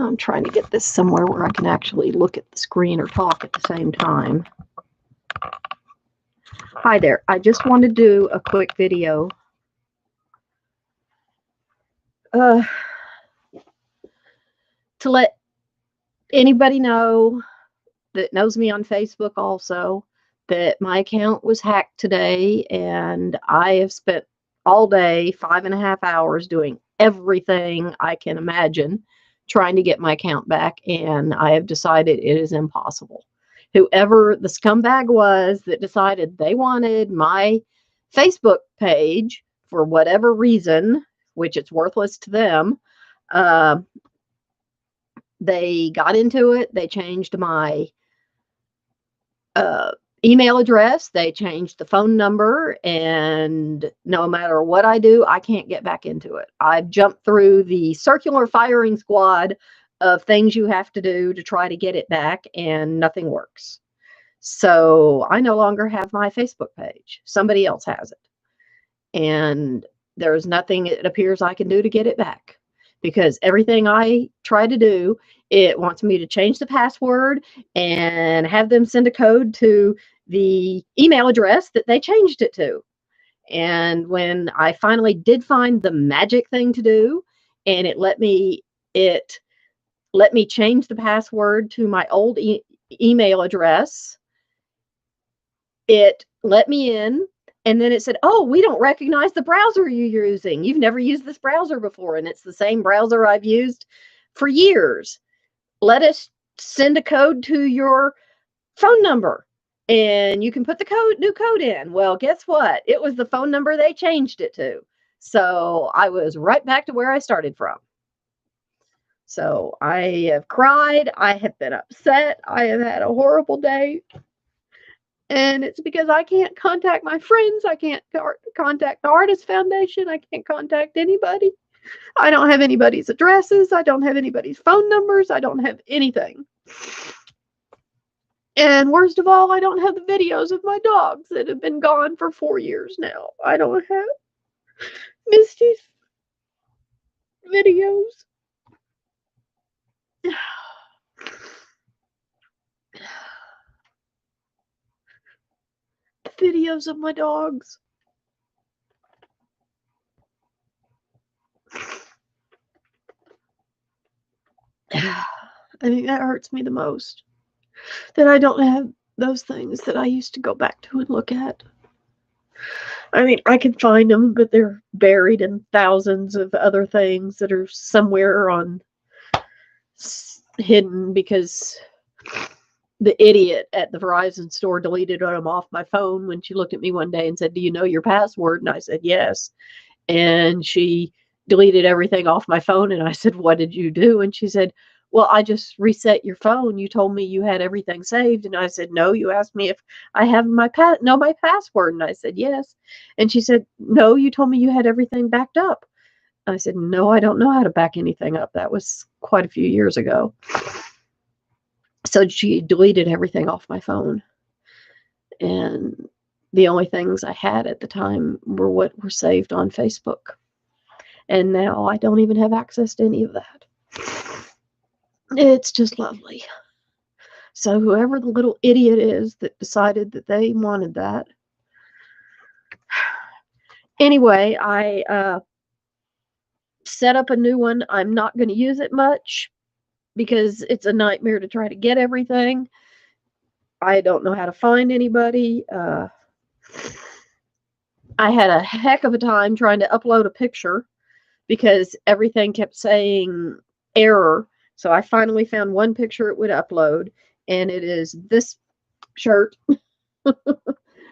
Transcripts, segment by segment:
I'm trying to get this somewhere where I can actually look at the screen or talk at the same time. Hi there. I just want to do a quick video. To let anybody know that knows me on Facebook also that my account was hacked today, and I have spent all day, 5.5 hours, doing everything I can imagine trying to get my account back, and I have decided it is impossible. Whoever the scumbag was that decided they wanted my Facebook page for whatever reason, which it's worthless to them, they got into it. They changed my email address. They changed the phone number, and no matter what I do, I can't get back into it. I've jumped through the circular firing squad of things you have to do to try to get it back, and nothing works. So I no longer have my Facebook page. Somebody else has it. And there's nothing it appears I can do to get it back, because everything I try to do, it wants me to change the password and have them send a code to the email address that they changed it to. And when I finally did find the magic thing to do, and it let me change the password to my old email address, it let me in. And then it said, oh, we don't recognize the browser you're using. You've never used this browser before, and it's the same browser I've used for years. Let us send a code to your phone number, and you can put the new code in. Well, guess what? It was the phone number they changed it to. So I was right back to where I started from. So I have cried. I have been upset. I have had a horrible day. And it's because I can't contact my friends. I can't contact the Artist Foundation. I can't contact anybody. I don't have anybody's addresses. I don't have anybody's phone numbers. I don't have anything. And worst of all, I don't have the videos of my dogs that have been gone for 4 years now. I don't have Misty's videos. The videos of my dogs. I think that hurts me the most. That I don't have those things that I used to go back to and look at. I mean, I can find them, but they're buried in thousands of other things that are somewhere hidden, because the idiot at the Verizon store deleted them off my phone when she looked at me one day and said, do you know your password? And I said, yes. And she deleted everything off my phone. And I said, what did you do? And she said, well, I just reset your phone. You told me you had everything saved. And I said, no, you asked me if I have my password. And I said, yes. And she said, no, you told me you had everything backed up. I said, no, I don't know how to back anything up. That was quite a few years ago. So she deleted everything off my phone. And the only things I had at the time were what were saved on Facebook. And now I don't even have access to any of that. It's just lovely. So whoever the little idiot is that decided that they wanted that. Anyway, I set up a new one. I'm not going to use it much because it's a nightmare to try to get everything. I don't know how to find anybody. I had a heck of a time trying to upload a picture because everything kept saying error. So I finally found one picture it would upload, and it is this shirt.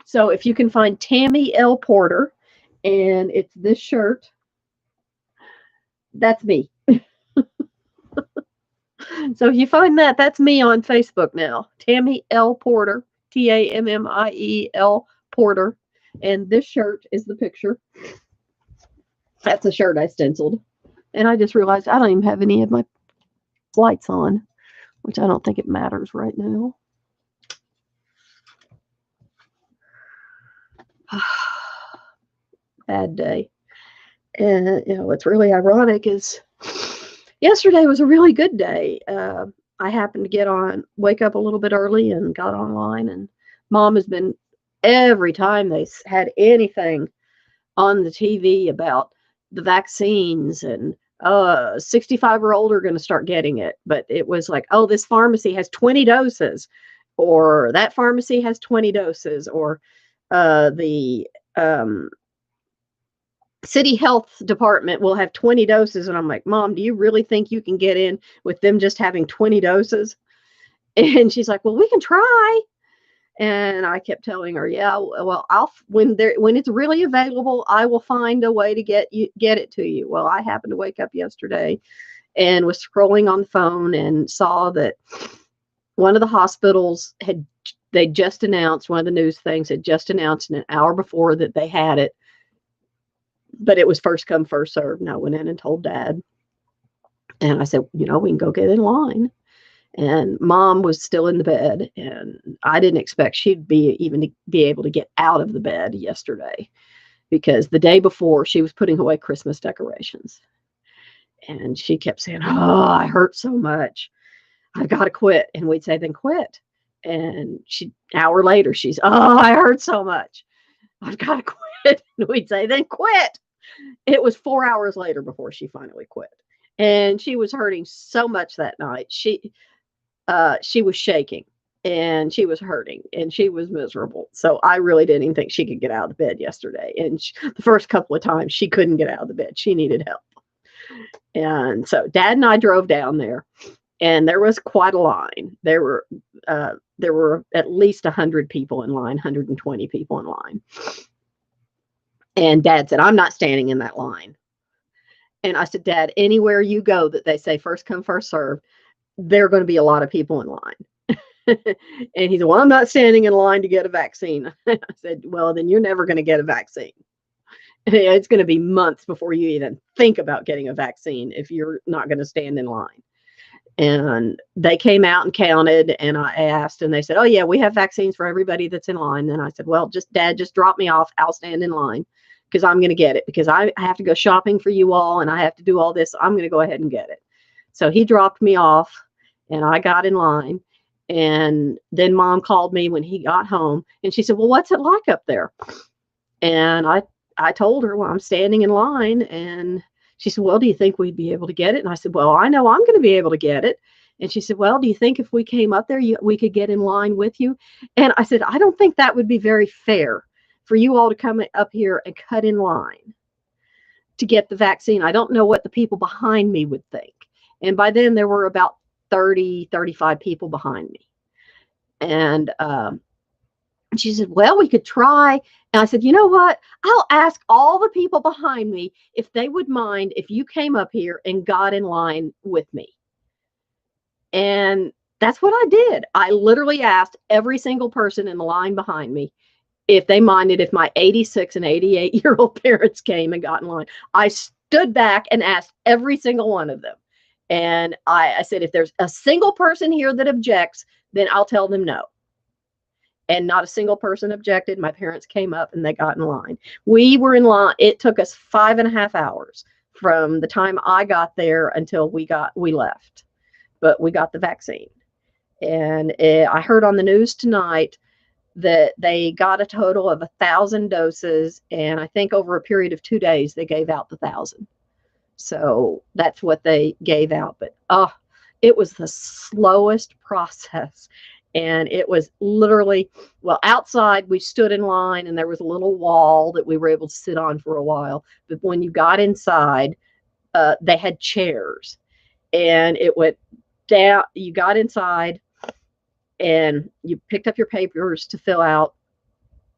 So if you can find Tammy L. Porter, and it's this shirt, that's me. So if you find that, that's me on Facebook now. Tammy L. Porter, Tammiel Porter. And this shirt is the picture. That's a shirt I stenciled. And I just realized I don't even have any of my lights on, which I don't think it matters right now. Bad day. And, what's really ironic is Yesterday was a really good day. I happened to wake up a little bit early and got online. And Mom has been, every time they had anything on the TV about the vaccines and 65 or older are going to start getting it. But it was like, oh, this pharmacy has 20 doses, or that pharmacy has 20 doses, or the city health department will have 20 doses. And I'm like, Mom, do you really think you can get in with them just having 20 doses? And she's like, well, we can try. And I kept telling her, yeah, well, when it's really available, I will find a way to get it to you. Well, I happened to wake up yesterday and was scrolling on the phone and saw that one of the hospitals they just announced, one of the news things had just announced an hour before that they had it, but it was first come, first served. And I went in and told Dad, and I said, we can go get in line. And Mom was still in the bed, and I didn't expect she'd be able to get out of the bed yesterday, because the day before she was putting away Christmas decorations, and she kept saying, oh, I hurt so much, I've got to quit. And we'd say, then quit. And hour later, she's, oh, I hurt so much, I've got to quit. And we'd say, then quit. It was 4 hours later before she finally quit. And she was hurting so much that night. She was shaking, and she was hurting, and she was miserable. So I really didn't even think she could get out of the bed yesterday. And the first couple of times she couldn't get out of the bed. She needed help. And so Dad and I drove down there, and there was quite a line. There were at least 100 people in line, 120 people in line. And Dad said, I'm not standing in that line. And I said, Dad, anywhere you go that they say first come, first served, there are going to be a lot of people in line. And he said, well, I'm not standing in line to get a vaccine. I said, well, then you're never going to get a vaccine. It's going to be months before you even think about getting a vaccine if you're not going to stand in line. And they came out and counted, and I asked, and they said, oh yeah, we have vaccines for everybody that's in line. And I said, well, Dad, just drop me off. I'll stand in line, because I'm going to get it, because I have to go shopping for you all, and I have to do all this. I'm going to go ahead and get it. So he dropped me off, and I got in line. And then Mom called me when he got home, and she said, well, what's it like up there? And I told her, well, I'm standing in line. And she said, well, do you think we'd be able to get it? And I said, well, I know I'm going to be able to get it. And she said, well, do you think if we came up there, we could get in line with you? And I said, I don't think that would be very fair for you all to come up here and cut in line to get the vaccine. I don't know what the people behind me would think. And by then there were about 30, 35 people behind me. And she said, well, we could try. And I said, you know what? I'll ask all the people behind me if they would mind if you came up here and got in line with me. And that's what I did. I literally asked every single person in the line behind me if they minded if my 86 and 88-year-old parents came and got in line. I stood back and asked every single one of them. And I said, if there's a single person here that objects, then I'll tell them no. And not a single person objected. My parents came up and they got in line. We were in line. It took us 5.5 hours from the time I got there until we left. But we got the vaccine. And I heard on the news tonight that they got a total of 1,000 doses. And I think over a period of 2 days, they gave out the 1,000. So that's what they gave out. But it was the slowest process. And it was literally, well, outside we stood in line, and there was a little wall that we were able to sit on for a while. But when you got inside, they had chairs, and it went down. You got inside and you picked up your papers to fill out,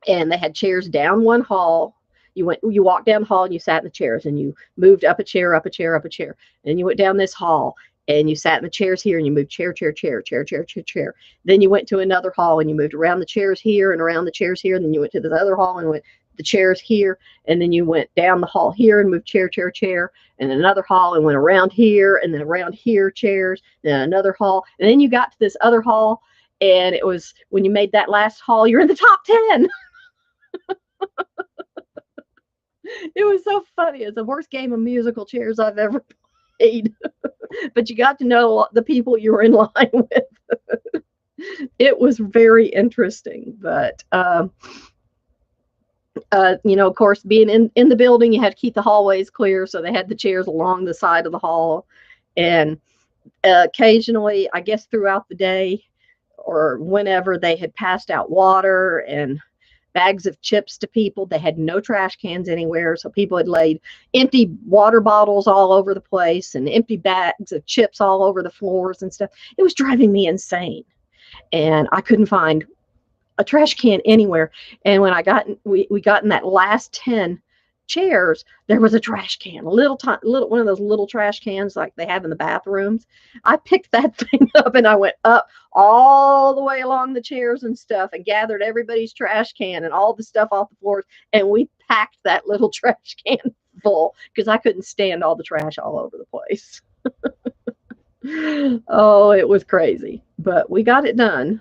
and they had chairs down one hall. You walked down the hall and you sat in the chairs, and you moved up a chair, up a chair, up a chair. And you went down this hall and you sat in the chairs here, and you moved chair, chair, chair, chair, chair, chair, chair. Then you went to another hall and you moved around the chairs here and around the chairs here. And then you went to this other hall and went the chairs here. And then you went down the hall here and moved chair, chair, chair, and another hall and went around here, and then around here, chairs, then another hall. And then you got to this other hall. And it was, when you made that last hall, you're in the top 10. It was so funny. It's the worst game of musical chairs I've ever played. but you got to know the people you were in line with. It was very interesting, but of course, being in the building, you had to keep the hallways clear, so they had the chairs along the side of the hall, and occasionally, I guess throughout the day or whenever, they had passed out water and bags of chips to people. They had no trash cans anywhere, so people had laid empty water bottles all over the place and empty bags of chips all over the floors and stuff. It was driving me insane, and I couldn't find a trash can anywhere. And when we got in that last 10 chairs, there was a trash can, a little one of those little trash cans like they have in the bathrooms. I picked that thing up and I went up all the way along the chairs and stuff and gathered everybody's trash can and all the stuff off the floors, and we packed that little trash can full because I couldn't stand all the trash all over the place. Oh, it was crazy, but we got it done.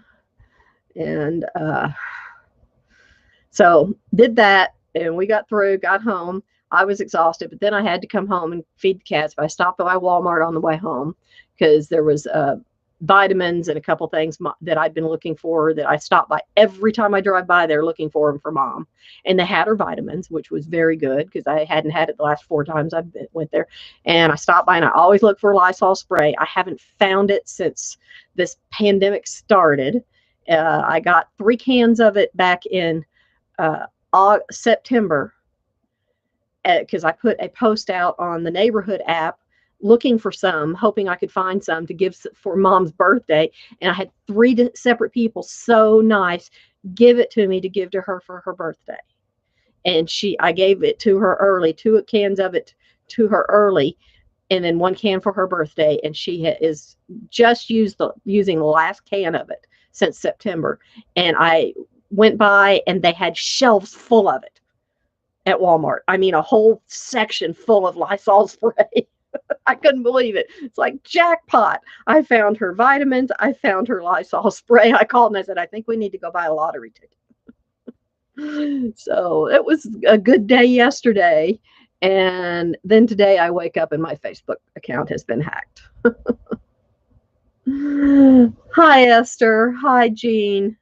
And so did that, and we got through, got home. I was exhausted, but then I had to come home and feed the cats. But I stopped by Walmart on the way home because there was vitamins and a couple things that I'd been looking for, that I stopped by every time I drive by there looking for them for Mom. And they had her vitamins, which was very good because I hadn't had it the last 4 times I went there. And I stopped by, and I always look for Lysol spray. I haven't found it since this pandemic started. I got 3 cans of it back in September because I put a post out on the neighborhood app looking for some, hoping I could find some to give for Mom's birthday. And I had 3 separate people so nice give it to me to give to her for her birthday. And I gave it to her early, 2 cans of it to her early, and then 1 can for her birthday. And she is just using the last can of it since September. And I went by and they had shelves full of it at Walmart. I mean, a whole section full of Lysol spray. I couldn't believe it. It's like jackpot. I found her vitamins. I found her Lysol spray. I called and I said, I think we need to go buy a lottery ticket. So it was a good day yesterday. And then today I wake up and my Facebook account has been hacked. Hi, Esther. Hi, Jean.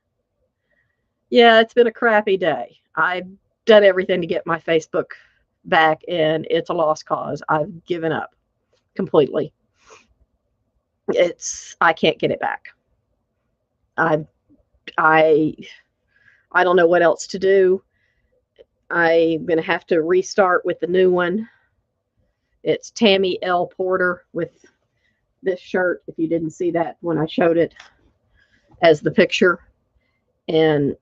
Yeah, it's been a crappy day. I've done everything to get my Facebook back, and it's a lost cause. I've given up completely. I can't get it back. I don't know what else to do. I'm going to have to restart with the new one. It's Tammy L. Porter with this shirt, if you didn't see that when I showed it as the picture. And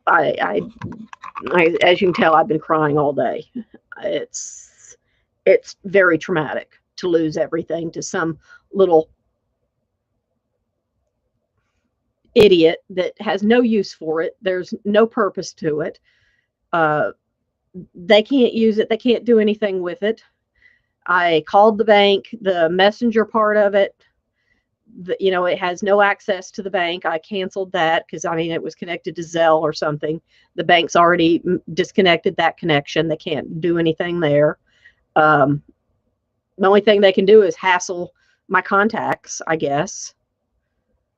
I as you can tell, I've been crying all day. It's very traumatic to lose everything to some little idiot that has no use for it. There's no purpose to it. They can't use it. They can't do anything with it. I called the bank, the messenger part of it. It has no access to the bank. I canceled that because, it was connected to Zelle or something. The bank's already disconnected that connection. They can't do anything there. The only thing they can do is hassle my contacts, I guess.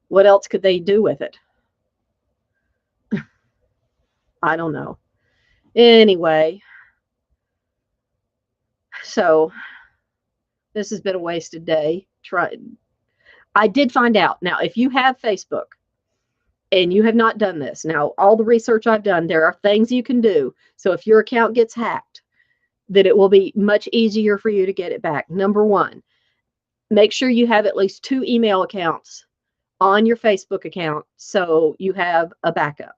What else could they do with it? I don't know. Anyway, so this has been a wasted day. I did find out. Now, if you have Facebook and you have not done this, now all the research I've done, there are things you can do. So if your account gets hacked, that it will be much easier for you to get it back. Number 1, make sure you have at least 2 email accounts on your Facebook account so you have a backup.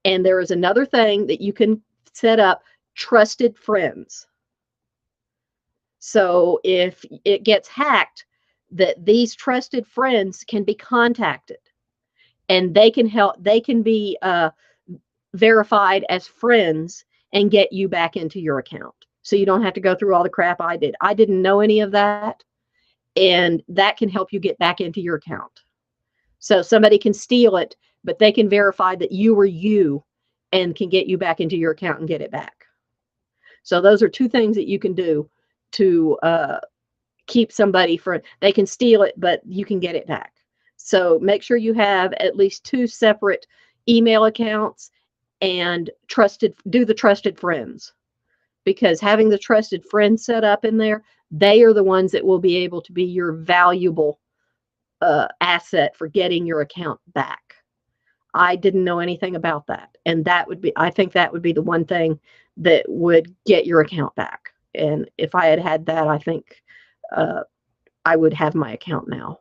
And there is another thing that you can set up, trusted friends. So if it gets hacked, that these trusted friends can be contacted and they can help. They can be verified as friends and get you back into your account. So you don't have to go through all the crap I did. I didn't know any of that. And that can help you get back into your account. So somebody can steal it, but they can verify that you were you and can get you back into your account and get it back. So those are 2 things that you can do to keep somebody from, they can steal it, but you can get it back. So make sure you have at least 2 separate email accounts and do the trusted friends, because having the trusted friends set up in there, they are the ones that will be able to be your valuable asset for getting your account back. I didn't know anything about that. And I think that would be the one thing that would get your account back. And if I had had that, I think I would have my account now.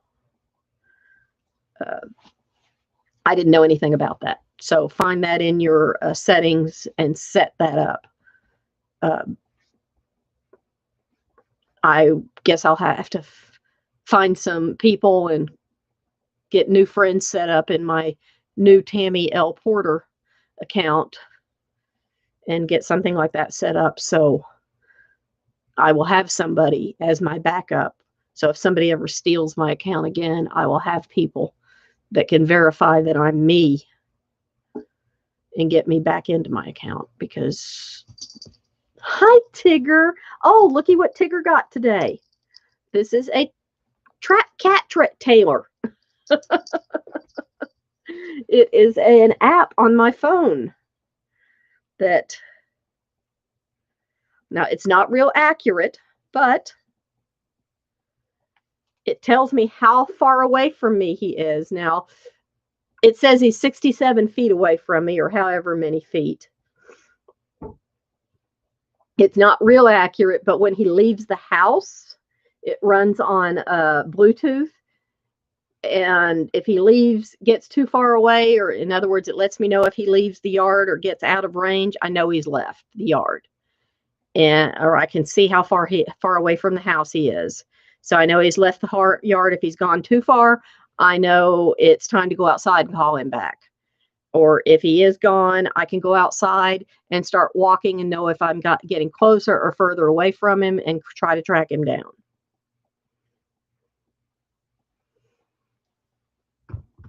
I didn't know anything about that. So find that in your settings and set that up. I guess I'll have to find some people and get new friends set up in my new Tammy L. Porter account and get something like that set up, so I will have somebody as my backup. So if somebody ever steals my account again, I will have people that can verify that I'm me and get me back into my account. Because, hi Tigger. Oh, looky what Tigger got today. This is a cat Taylor. It is an app on my phone that, now it's not real accurate, but it tells me how far away from me he is. Now, it says he's 67 feet away from me, or however many feet. It's not real accurate, but when he leaves the house, it runs on Bluetooth. And if he gets too far away, or in other words, it lets me know if he leaves the yard or gets out of range, I know he's left the yard. Or I can see how far away from the house he is. So I know he's left the yard. If he's gone too far, I know it's time to go outside and call him back. Or if he is gone, I can go outside and start walking and know if I'm getting closer or further away from him and try to track him down.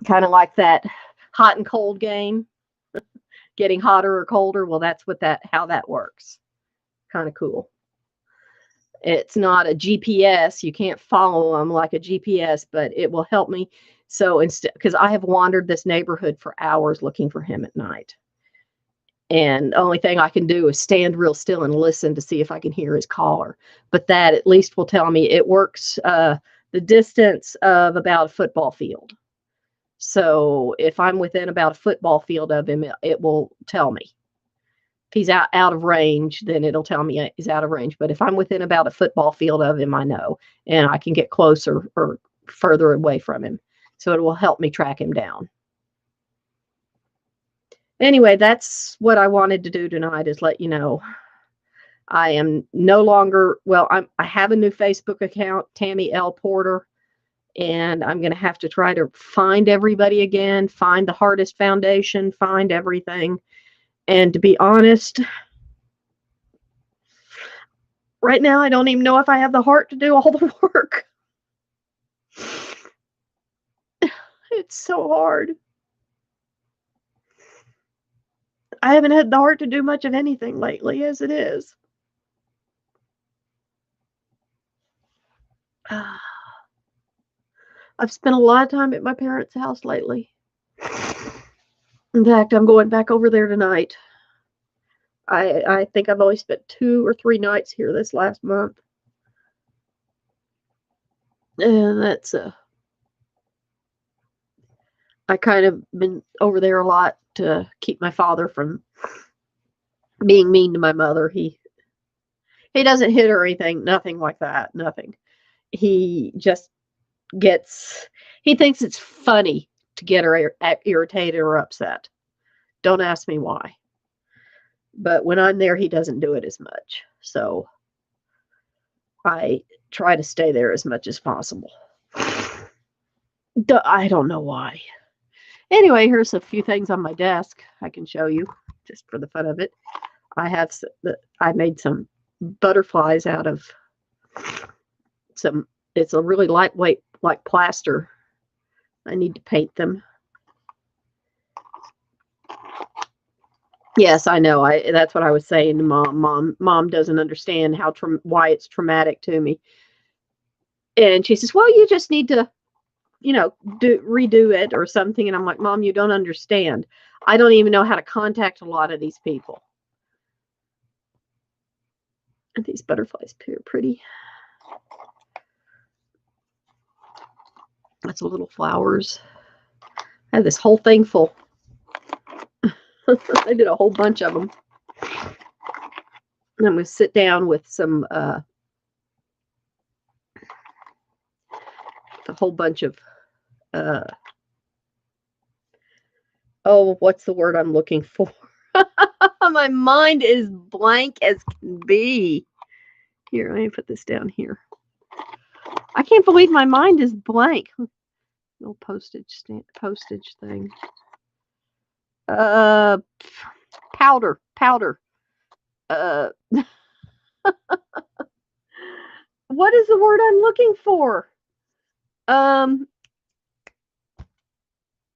Kind of like that hot and cold game, getting hotter or colder. Well, that's how that works. Kind of cool. It's not a GPS. You can't follow them like a GPS, but it will help me. So because I have wandered this neighborhood for hours looking for him at night. And the only thing I can do is stand real still and listen to see if I can hear his caller. But that at least will tell me it works the distance of about a football field. So if I'm within about a football field of him, it will tell me. If he's out of range, then it'll tell me he's out of range. But if I'm within about a football field of him, I know, and I can get closer or further away from him. So it will help me track him down. Anyway, that's what I wanted to do tonight, is let you know. I am no longer, I have a new Facebook account, Tammy L. Porter. And I'm going to have to try to find everybody again, find the Hardest Foundation, find everything. And to be honest, right now, I don't even know if I have the heart to do all the work. It's so hard. I haven't had the heart to do much of anything lately, as it is. I've spent a lot of time at my parents' house lately. In fact, I'm going back over there tonight. I think I've only spent 2 or 3 nights here this last month. And that's I kind of been over there a lot to keep my father from being mean to my mother. He doesn't hit her or anything, nothing like that, nothing. He just he thinks it's funny to get her irritated or upset. Don't ask me why. But when I'm there, he doesn't do it as much. So I try to stay there as much as possible. I don't know why. Anyway, here's a few things on my desk I can show you just for the fun of it. I made some butterflies out of it's a really lightweight, like plaster. I need to paint them. Yes, I know. That's what I was saying to mom. Mom doesn't understand why it's traumatic to me. And she says, "Well, you just need to, redo it or something." And I'm like, "Mom, you don't understand. I don't even know how to contact a lot of these people." And these butterflies are pretty. That's a little flowers. I have this whole thing full. I did a whole bunch of them. And I'm going to sit down with a whole bunch of, what's the word I'm looking for? My mind is blank as can be. Here, let me put this down here. I can't believe my mind is blank. Little postage thing. Powder. What is the word I'm looking for?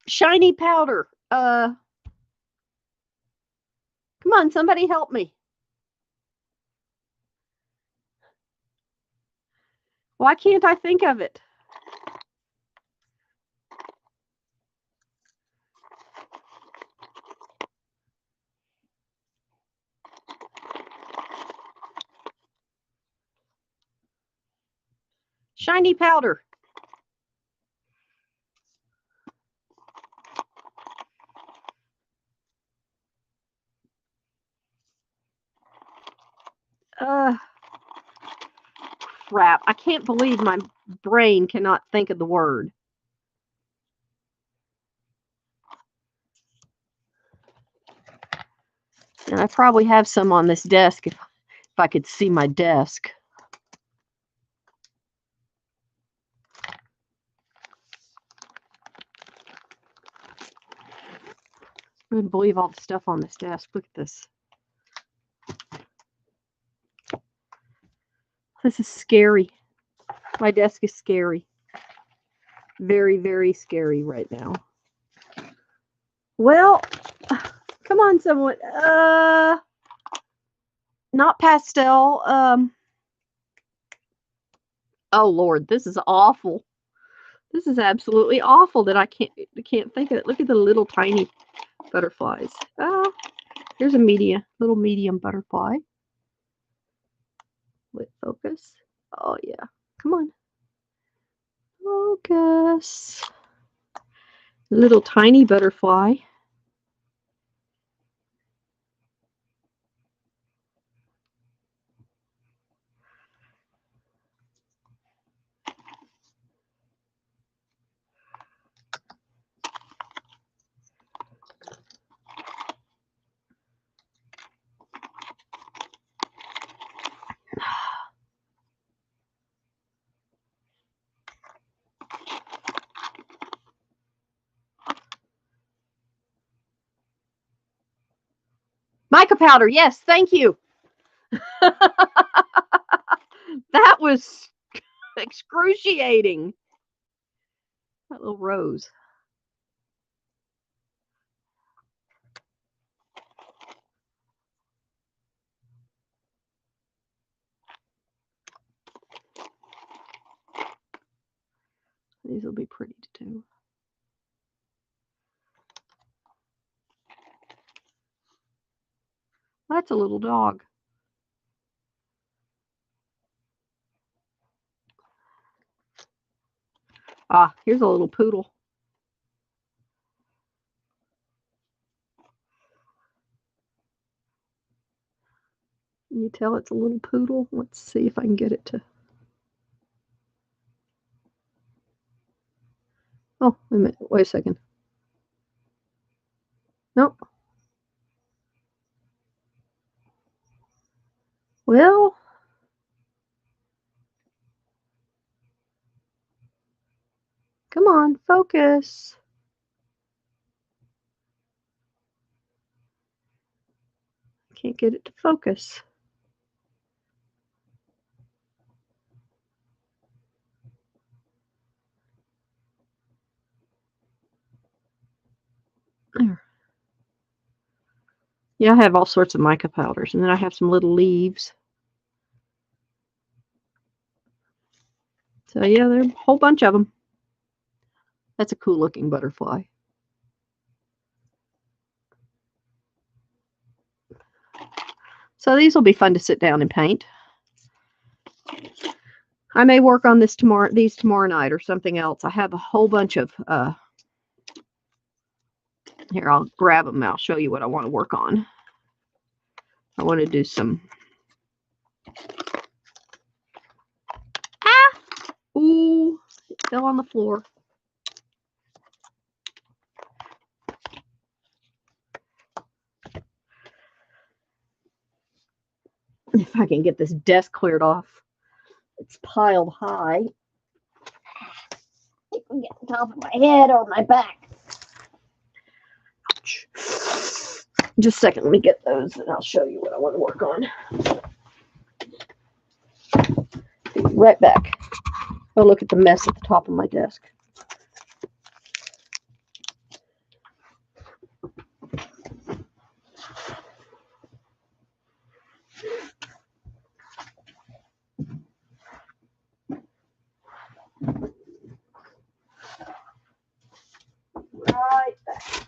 Shiny powder. Come on, somebody help me. Why can't I think of it? Shiny powder. Crap. I can't believe my brain cannot think of the word. And I probably have some on this desk if I could see my desk. I couldn't believe all the stuff on this desk. Look at this. This is scary. My desk is scary. Very, very scary right now. Well, come on, someone. Not pastel. Oh Lord, this is awful. This is absolutely awful that I can't think of it. Look at the little tiny butterflies. Here's a little medium butterfly. With focus. Oh yeah, come on. Focus. Little tiny butterfly. Mica powder, yes, thank you. That was excruciating. That little rose. These will be pretty to do. That's a little dog. Here's a little poodle. Can you tell it's a little poodle? Let's see if I can get it to. Oh, wait a minute. Wait a second. Nope. Well, come on, focus. Can't get it to focus. There. Yeah, I have all sorts of mica powders. And then I have some little leaves. So yeah, there are a whole bunch of them. That's a cool looking butterfly. So these will be fun to sit down and paint. I may work on these tomorrow night or something else. I have a whole bunch of, here, I'll grab them. I'll show you what I want to work on. I want to do some, ooh, it fell on the floor. If I can get this desk cleared off. It's piled high. I can get on top of my head or my back. Ouch. Just a second, let me get those and I'll show you what I want to work on. Be right back. Oh, look at the mess at the top of my desk. Right back.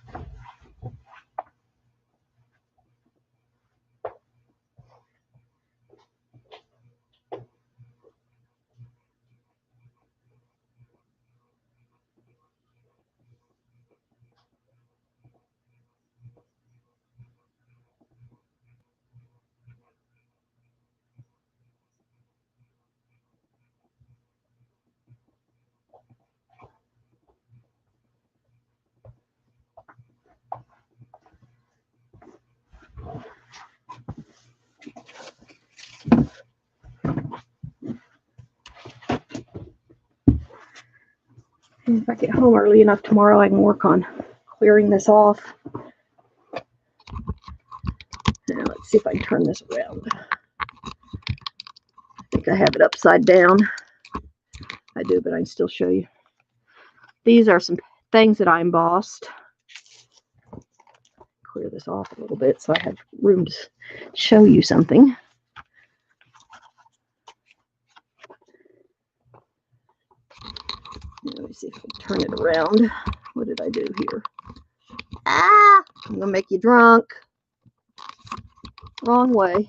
If I get home early enough tomorrow, I can work on clearing this off. Now, let's see if I can turn this around. I think I have it upside down. I do, but I can still show you. These are some things that I embossed. Clear this off a little bit so I have room to show you something. Let me see if I can turn it around. What did I do here? Ah! I'm going to make you drunk. Wrong way.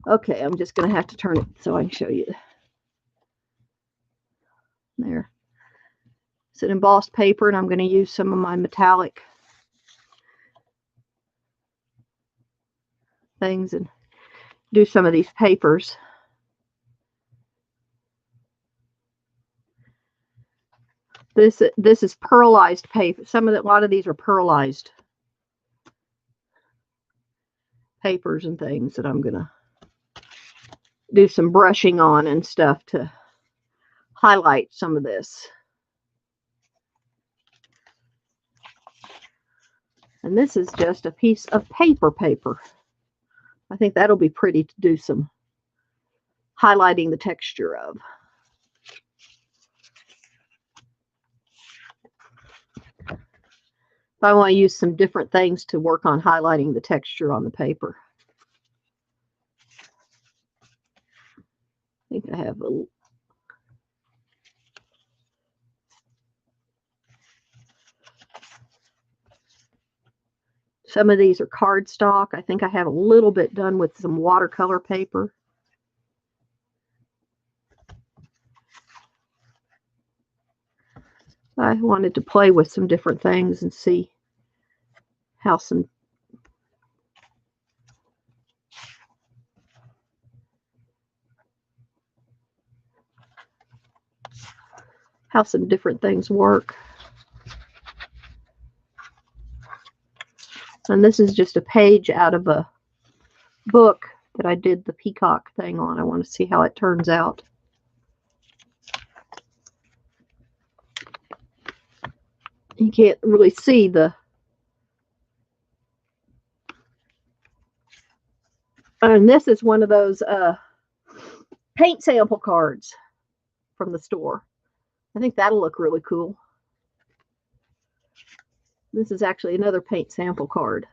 Okay, I'm just going to have to turn it so I can show you. There. It's an embossed paper, and I'm going to use some of my metallic things and do some of these papers. This is pearlized paper. A lot of these are pearlized papers and things that I'm going to do some brushing on and stuff to highlight some of this. And this is just a piece of paper. I think that'll be pretty to do some highlighting the texture of. If I want to use some different things to work on highlighting the texture on the paper. I think I have a some of these are cardstock. I think I have a little bit done with some watercolor paper. I wanted to play with some different things and see how some different things work. And this is just a page out of a book that I did the peacock thing on. I want to see how it turns out. You can't really see the and this is one of those paint sample cards from the store. I think that'll look really cool. This is actually another paint sample card.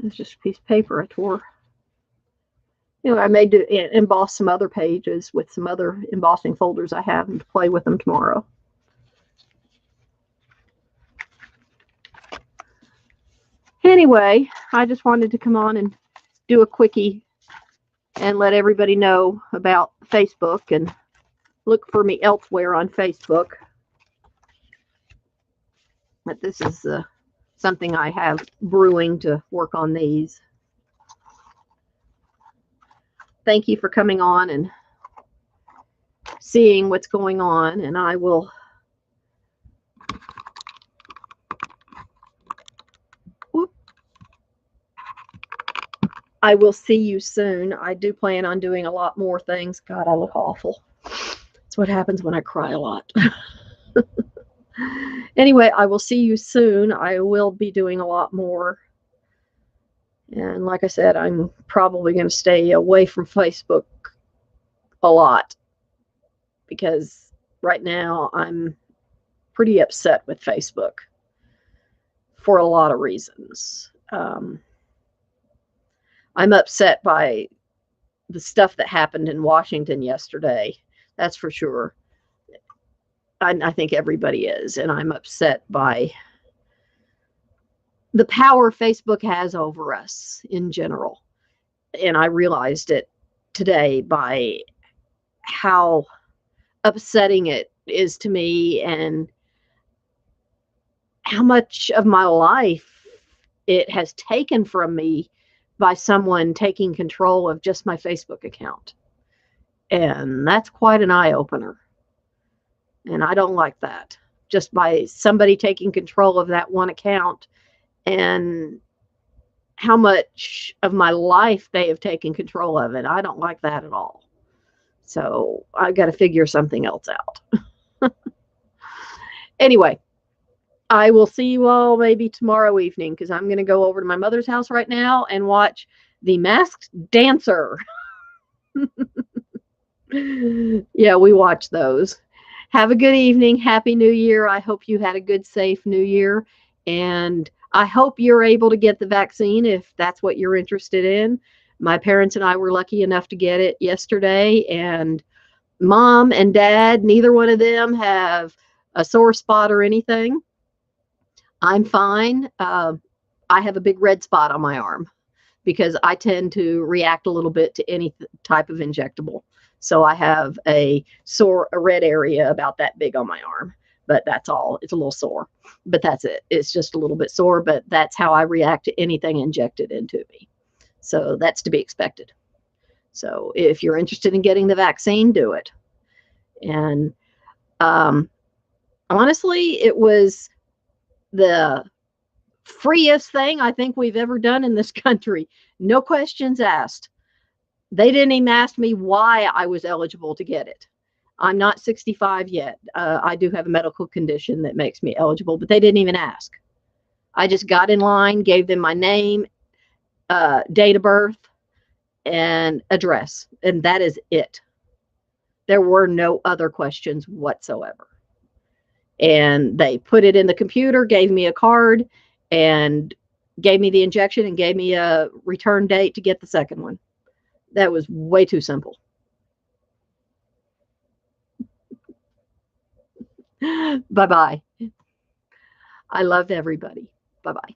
It's just a piece of paper I tore. I may emboss some other pages with some other embossing folders I have and play with them tomorrow. Anyway, I just wanted to come on and do a quickie and let everybody know about Facebook and look for me elsewhere on Facebook. But this is something I have brewing to work on these. Thank you for coming on and seeing what's going on, and I will see you soon. I do plan on doing a lot more things. God, I look awful. That's what happens when I cry a lot. Anyway, I will see you soon. I will be doing a lot more. And like I said, I'm probably going to stay away from Facebook a lot because right now I'm pretty upset with Facebook for a lot of reasons. I'm upset by the stuff that happened in Washington yesterday. That's for sure. I think everybody is. And I'm upset by the power Facebook has over us in general. And I realized it today by how upsetting it is to me and how much of my life it has taken from me by someone taking control of just my Facebook account. And that's quite an eye-opener. And I don't like that. Just by somebody taking control of that one account and how much of my life they have taken control of it. I don't like that at all. So I got to figure something else out. Anyway, I will see you all maybe tomorrow evening because I'm going to go over to my mother's house right now and watch The Masked Dancer. Yeah, we watch those. Have a good evening. Happy New Year. I hope you had a good, safe New Year. And I hope you're able to get the vaccine if that's what you're interested in. My parents and I were lucky enough to get it yesterday. And Mom and Dad, neither one of them have a sore spot or anything. I'm fine. I have a big red spot on my arm because I tend to react a little bit to any type of injectable. So I have a red area about that big on my arm, but that's all. It's a little sore, but that's it. It's just a little bit sore, but that's how I react to anything injected into me. So that's to be expected. So if you're interested in getting the vaccine, do it. And honestly, it was the freest thing I think we've ever done in this country. No questions asked. They didn't even ask me why I was eligible to get it. I'm not 65 yet. I do have a medical condition that makes me eligible, but they didn't even ask. I just got in line, gave them my name, date of birth, and address, and that is it. There were no other questions whatsoever. And they put it in the computer, gave me a card, and gave me the injection and gave me a return date to get the second one. That was way too simple. Bye-bye. I love everybody. Bye-bye.